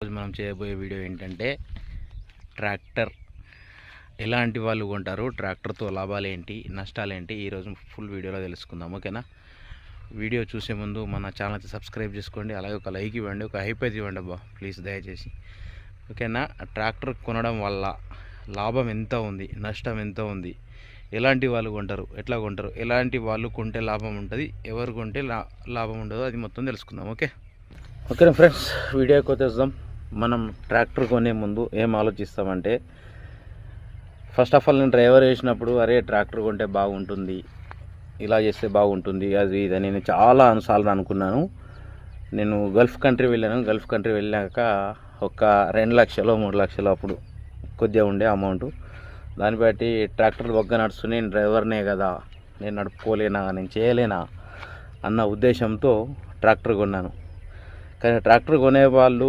రోజు మనం చేయబోయే వీడియో ఏంటంటే ట్రాక్టర్ ఎలాంటి వాళ్ళు కొంటారు, ట్రాక్టర్తో లాభాలు ఏంటి, నష్టాలు ఏంటి, ఈరోజు ఫుల్ వీడియోలో తెలుసుకుందాం. ఓకేనా? వీడియో చూసే ముందు మన ఛానల్కి సబ్స్క్రైబ్ చేసుకోండి, అలాగే ఒక లైక్ ఇవ్వండి, ఒక హైప్ అయితే ఇవ్వండి అబ్బా ప్లీజ్ దయచేసి. ఓకేనా? ట్రాక్టర్ కొనడం వల్ల లాభం ఎంత ఉంది, నష్టం ఎంత ఉంది, ఎలాంటి వాళ్ళు కొంటారు, ఎట్లా కొంటారు, ఎలాంటి వాళ్ళు కొంటే లాభం ఉంటుంది, ఎవరు కొంటే లాభం ఉండదు, అది మొత్తం తెలుసుకుందాం. ఓకేనా ఫ్రెండ్స్, వీడియోకి వచ్చేద్దాం. మనం ట్రాక్టర్ కొనే ముందు ఏం ఆలోచిస్తామంటే, ఫస్ట్ ఆఫ్ ఆల్ నేను డ్రైవర్ వేసినప్పుడు అరే ట్రాక్టర్ కొంటే బాగుంటుంది, ఇలా చేస్తే బాగుంటుంది, అది ఇది నేను చాలా సార్లు అనుకున్నాను. నేను గల్ఫ్ కంట్రీ వెళ్ళాను. గల్ఫ్ కంట్రీ వెళ్ళాక ఒక 2 లక్షలు 3 లక్షలు అప్పుడు కొద్దిగా ఉండే అమౌంట్. దాన్ని బట్టి ట్రాక్టర్ బొగ్గ నడుస్తుంది, నేను డ్రైవర్నే కదా, నేను నడుపుకోలేనా, నేను చేయలేనా అన్న ఉద్దేశంతో ట్రాక్టర్ కొన్నాను. కానీ ట్రాక్టర్ కొనే వాళ్ళు